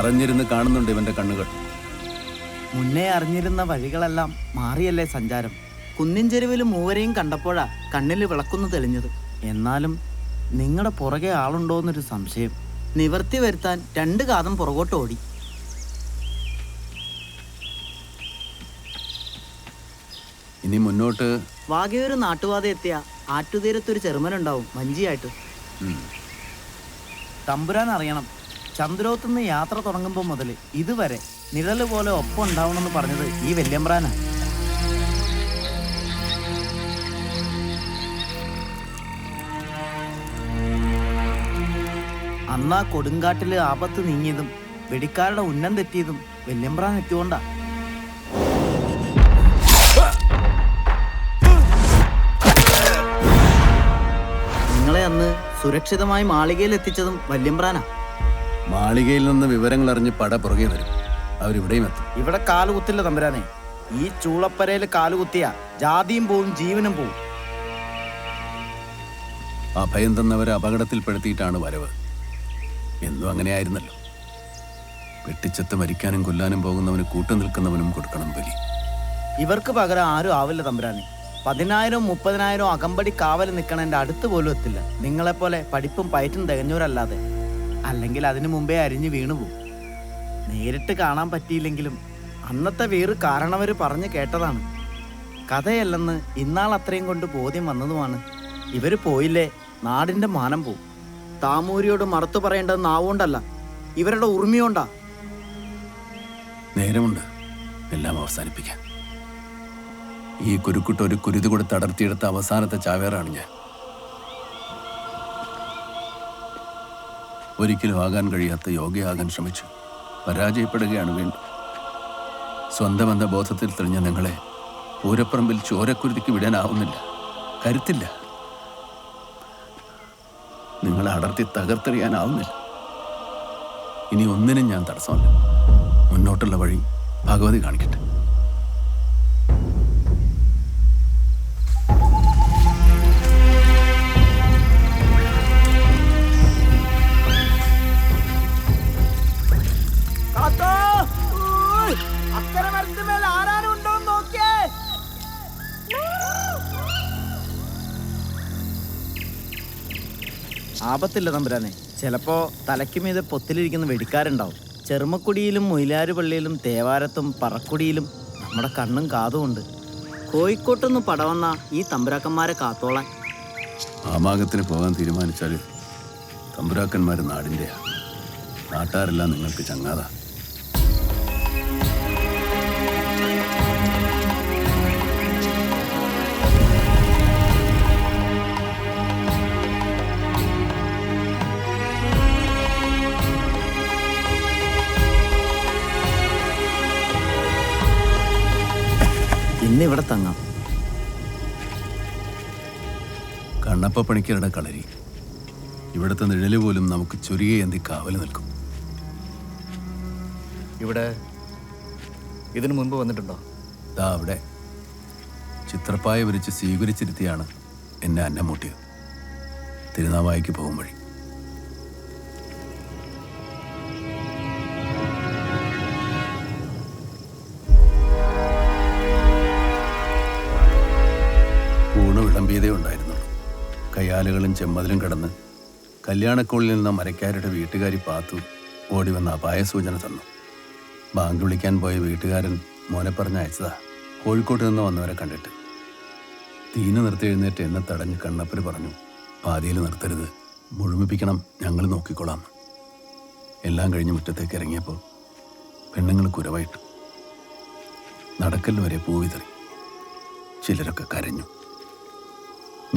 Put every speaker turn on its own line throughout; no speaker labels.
മറഞ്ഞിരുന്ന് കാണുന്നുണ്ട് ഇവന്റെ കണ്ണുകൾ.
മുന്നേ അറിഞ്ഞിരുന്ന വഴികളെല്ലാം മാറിയല്ലേ സഞ്ചാരം. കുന്നിൻ ചെരുവിൽ മൂവരെയും കണ്ടപ്പോഴാ കണ്ണിൽ വിളക്കുന്നു തെളിഞ്ഞത്. എന്നാലും നിങ്ങളുടെ പുറകെ ആളുണ്ടോന്നൊരു സംശയം. നിവർത്തി വരുത്താൻ 2 കാതം പുറകോട്ട് ഓടി.
ഇനി മുന്നോട്ട്
വാഗയൊരു നാട്ടുപാത എത്തിയ ആറ്റുതീരത്തൊരു ചെറുമനുണ്ടാവും വഞ്ചിയായിട്ട്. തമ്പുരാൻ അറിയണം, ചന്ദ്രോത്തുനിന്ന് യാത്ര തുടങ്ങുമ്പോൾ മുതൽ ഇതുവരെ നിഴല് പോലെ ഒപ്പം ഉണ്ടാവണമെന്ന് പറഞ്ഞത് ഈ വല്യമ്പ്രാനാണ്. അന്നാ കൊടുങ്കാട്ടില് ആപത്ത് നീങ്ങിയതും വെടിക്കാരുടെ ഉന്നം തെറ്റിയതും വല്യമ്പ്രാൻ എത്തിയോണ്ടാ. നിങ്ങളെ അന്ന് സുരക്ഷിതമായി മാളികയിൽ എത്തിച്ചതും വല്യമ്പ്രാനാ.
മാളികയിൽ നിന്ന് വിവരങ്ങൾ അറിഞ്ഞ് പട പുറകെ വരും. അവരിവിടെയും എത്തും.
ഇവിടെ കാലുകുത്തില്ല തമ്പുരാനെ. ഈ ചൂളപ്പരയിൽ കാലുകുത്തിയ ജാതിയും പോവും ജീവനും പോവും.
അഭയം തന്നവരെ അപകടത്തിൽപ്പെടുത്തിയിട്ടാണ് വരവ്. എന്നും അങ്ങനെയായിരുന്നല്ലോ. വെട്ടിച്ചത്ത് മരിക്കാനും കൊല്ലാനും പോകുന്നവന് കൂട്ടു നിൽക്കുന്നവനും കൊടുക്കണം ബലി.
ഇവർക്ക് പകരം ആരും ആവില്ല തമ്പുരാനെ. 10,000 30,000 അകമ്പടി കാവൽ നിൽക്കണതിൻ്റെ അടുത്ത് പോലും എത്തില്ല. നിങ്ങളെപ്പോലെ പഠിപ്പും പയറ്റും തികഞ്ഞവരല്ലാതെ. അല്ലെങ്കിൽ അതിനു മുമ്പേ അരിഞ്ഞു വീണുപോകും. നേരിട്ട് കാണാൻ പറ്റിയില്ലെങ്കിലും അന്നത്തെ വീറ് കാരണവർ പറഞ്ഞു കേട്ടതാണ്. കഥയല്ലെന്ന് ഇന്നാൾ അത്രയും കൊണ്ട് ബോധ്യം വന്നതുമാണ്. ഇവർ പോയില്ലേ നാടിൻ്റെ മാനം പോവും. താമൂരിയോട് മറുത്തു പറയേണ്ടത് നാവുകൊണ്ടല്ല, ഇവരുടെ ഉറുമിയോണ്ടാ.
നേരമുണ്ട് എല്ലാം അവസാനിപ്പിക്കാൻ. ഈ കുരുക്കുട്ട് ഒരു കുരുതി കൊടുത്ത് അടർത്തിയെടുത്ത അവസാനത്തെ ചാവേറാണ് ഞാൻ. ഒരിക്കലും ആകാൻ കഴിയാത്ത യോഗയാകാൻ ശ്രമിച്ചു പരാജയപ്പെടുകയാണ് വീണ്ടും. സ്വന്തം എന്ന ബോധത്തിൽ തെളിഞ്ഞ നിങ്ങളെ പൂരപ്പറമ്പിൽ ചോരക്കുരുതിക്ക് വിടാനാവുന്നില്ല. കരുത്തില്ല. നിങ്ങളെ അടർത്തി തകർത്തെറിയാനാവുന്നില്ല. ഇനി ഒന്നിനും ഞാൻ തടസ്സമല്ല. മുന്നോട്ടുള്ള വഴി ഭഗവതി കാണിക്കട്ടെ.
ആപത്തില്ല തമ്പുരാനെ. ചിലപ്പോ തലയ്ക്ക് മീതെ പൊത്തിലിരിക്കുന്ന വെടിക്കാരുണ്ടാവും. ചെറുമക്കുടിയിലും മൊയിലാരുപള്ളിയിലും തേവാരത്തും പറക്കുടിയിലും നമ്മുടെ കണ്ണും കാതുമുണ്ട്. കോഴിക്കോട്ടുനിന്ന് പടവന്ന ഈ തമ്പുരാക്കന്മാരെ കാത്തോളാൻ.
ആമാകത്തിന് പോകാൻ തീരുമാനിച്ചാൽ തമ്പുരാക്കന്മാർ നാടിൻ്റെയാ. നാട്ടാരെല്ലാം നിങ്ങൾക്ക് ചങ്ങാതാ.
ഇന്നിവിടെ തങ്ങാം.
കണ്ണപ്പ പണിക്കരുടെ കളരി. ഇവിടുത്തെ നിഴല് പോലും നമുക്ക് ചുരികെ എന്തി കാവല് നിൽക്കും.
ഇവിടെ ഇതിനു മുൻപ് വന്നിട്ടുണ്ടോ?
ദാ അവിടെ ചിത്രപ്പായ വിരിച്ച് സ്വീകരിച്ചിരുത്തിയാണ് എന്നെ അന്നം മൂട്ടിയത്. തിരുനാവായിക്ക് പോകും വഴി. വിളമ്പിയതേ ഉണ്ടായിരുന്നുള്ളൂ. കയ്യാലുകളും ചെമ്മതിലും കടന്ന് കല്യാണക്കോളിൽ നിന്ന് മരക്കാരുടെ വീട്ടുകാരി പാത്തു ഓടി വന്ന അപായ സൂചന തന്നു. ബാങ്ക് വിളിക്കാൻ പോയ വീട്ടുകാരൻ മോനെ പറഞ്ഞ് അയച്ചതാ. കോഴിക്കോട്ട് നിന്ന് വന്നവരെ കണ്ടിട്ട്. തീന് നിർത്തി എഴുന്നേറ്റ് എന്നെ തടഞ്ഞ് കണ്ണപ്പര് പറഞ്ഞു, പാതിയിൽ നിർത്തരുത്, മുഴുമിപ്പിക്കണം, ഞങ്ങൾ നോക്കിക്കൊള്ളാം. എല്ലാം കഴിഞ്ഞ് മുറ്റത്തേക്ക് ഇറങ്ങിയപ്പോൾ പെണ്ണുങ്ങൾ കുരവായിട്ടു. നടക്കൽ വരെ പൂവിതറി. ചിലരൊക്കെ കരഞ്ഞു.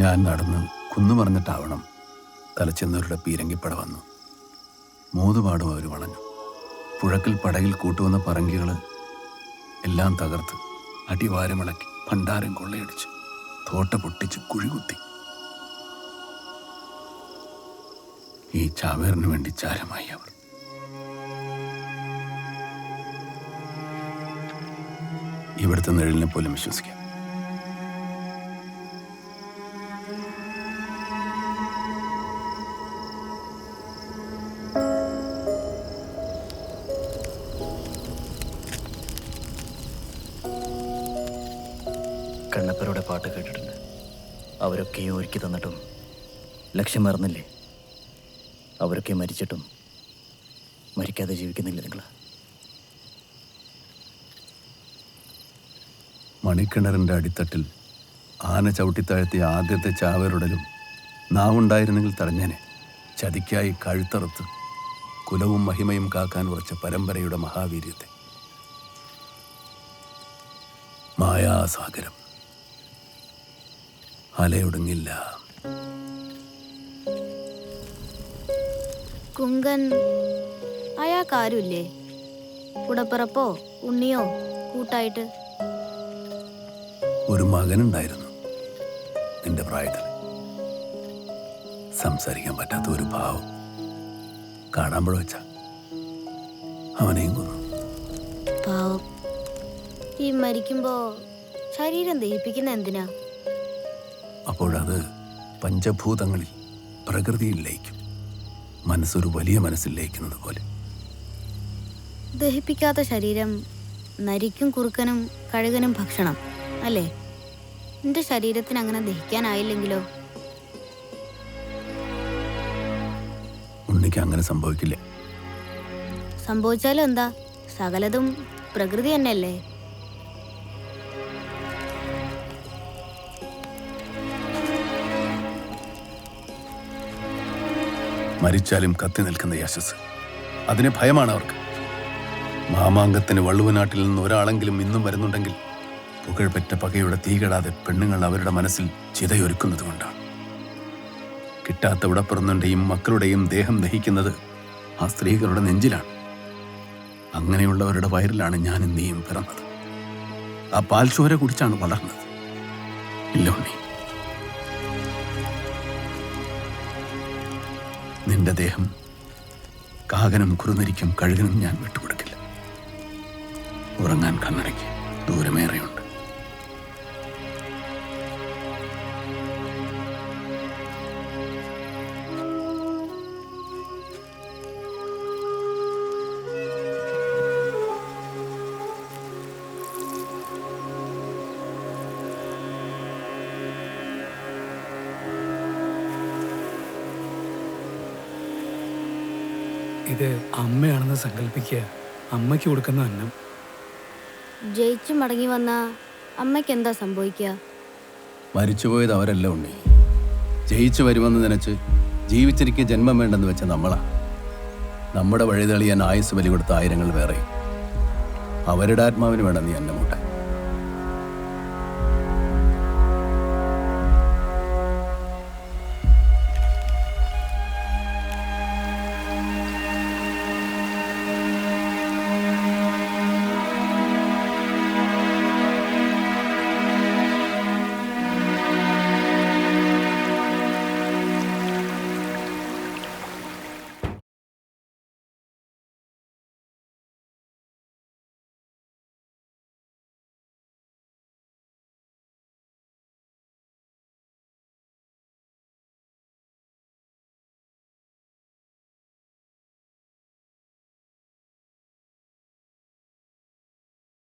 ഞാൻ നടന്ന് കുന്നു പറഞ്ഞിട്ടാവണം തലച്ചെന്നവരുടെ പീരങ്കിപ്പട വന്നു. മൂതുപാടും അവർ വളഞ്ഞു. പുഴക്കൽ പടകിൽ കൂട്ടുവന്ന പറങ്കികൾ എല്ലാം തകർത്ത് അടിവാരമിളക്കി ഭണ്ഡാരം കൊള്ളയടിച്ച് തോട്ട പൊട്ടിച്ച് കുഴികുത്തി. ഈ ചാവേറിന് വേണ്ടി ചാരമായി അവർ. ഇവിടുത്തെ നിഴലിനെ പോലും വിശ്വസിക്കാം.
പേരുടെ പാട്ട് കേട്ടിട്ടുണ്ട്. അവരൊക്കെയും ഒരുക്കി തന്നിട്ടും ലക്ഷ്യം മറന്നില്ലേ? അവരൊക്കെ മരിച്ചിട്ടും മരിക്കാതെ ജീവിക്കുന്നില്ലേ നിങ്ങൾ?
മണിക്കിണറിൻ്റെ അടിത്തട്ടിൽ ആന ചവിട്ടിത്താഴ്ത്തിയ ആദ്യത്തെ ചാവേറുടലും നാവുണ്ടായിരുന്നെങ്കിൽ തടഞ്ഞേനെ. ചതിക്കായി കഴുത്തറുത്ത് കുലവും മഹിമയും കാക്കാൻ ഉറച്ച പരമ്പരയുടെ മഹാവീര്യത്തെ. മായാസാഗരം അലയൊടുങ്ങില്ല.
കുങ്കൻ അയാൾക്കാരുമില്ലേ? കൂടപ്പിറപ്പോ ഉണ്ണിയോ കൂട്ടായിട്ട്?
ഒരു മകനുണ്ടായിരുന്നു എൻ്റെ പ്രായത്തിൽ. സംസാരിക്കാൻ പറ്റാത്ത ഒരു ഭാവം. കാണാമ്പഴ വെച്ച അവനെയും കൊന്നു.
പാവം. ഈ മരിക്കുമ്പോ ശരീരം ദഹിപ്പിക്കുന്ന എന്തിനാ?
അപ്പോഴത് പഞ്ചഭൂതങ്ങളിൽ പ്രകൃതിയിൽ ലയിക്കും. മനസ്സൊരു വലിയ മനസ്സിൽ ലയിക്കുന്നത് പോലെ.
ദഹിപ്പിക്കാത്ത ശരീരം നരിക്കും കുറുക്കനും കഴുകനും ഭക്ഷണം അല്ലേ? എന്റെ ശരീരത്തിന് അങ്ങനെ ദഹിക്കാനായില്ലെങ്കിലോ?
ഉണ്ണിക്ക് അങ്ങനെ സംഭവിക്കില്ലേ?
സംഭവിച്ചാലും എന്താ? സകലതും പ്രകൃതി തന്നെയല്ലേ?
മരിച്ചാലും കത്തി നിൽക്കുന്ന യശസ്, അതിന് ഭയമാണ് അവർക്ക്. മാമാങ്കത്തിന് വള്ളുവനാട്ടിൽ നിന്ന് ഒരാളെങ്കിലും ഇന്നും വരുന്നുണ്ടെങ്കിൽ പുകഴ്പെറ്റ പകയുടെ തീകെടാതെ പെണ്ണുങ്ങൾ അവരുടെ മനസ്സിൽ ചിതയൊരുക്കുന്നത് കൊണ്ടാണ്. കിട്ടാത്ത ഉടപ്പിറന്നുടെയും മക്കളുടെയും ദേഹം ദഹിക്കുന്നത് ആ സ്ത്രീകളുടെ നെഞ്ചിലാണ്. അങ്ങനെയുള്ളവരുടെ വയറിലാണ് ഞാൻ നീയും പിറന്നത്. ആ പാൽച്ചോര കുടിച്ചാണ് വളർന്നത്. ഇല്ല ഉണ്ണി, നിന്റെ ദേഹം കാകനും കുറുനരിക്കും കഴുകനും ഞാൻ വിട്ടുകൊടുക്കില്ല. ഉറങ്ങാൻ കണ്ണടയ്ക്ക് ദൂരമേറെയുണ്ട്.
ഇത് അമ്മയാണെന്ന് സങ്കല്പിക്കുക. അമ്മയ്ക്ക് കൊടുക്കുന്ന അന്നം.
ജയിച്ചു മടങ്ങി വന്ന അമ്മയ്ക്ക് എന്താ സംഭവിക്കുക?
മരിച്ചുപോയത് അവരല്ല ഉണ്ണി. ജയിച്ചു വരുമെന്ന് നനച്ച് ജീവിച്ചിരിക്കെ ജന്മം വേണ്ടെന്ന് വെച്ച നമ്മളാ. നമ്മുടെ വഴി തെളിയാൻ ആയുസ് ബലി കൊടുത്ത ആയിരങ്ങൾ വേറെ. അവരുടെ ആത്മാവിന് വേണം നീ അന്നമൂട്ടാൻ.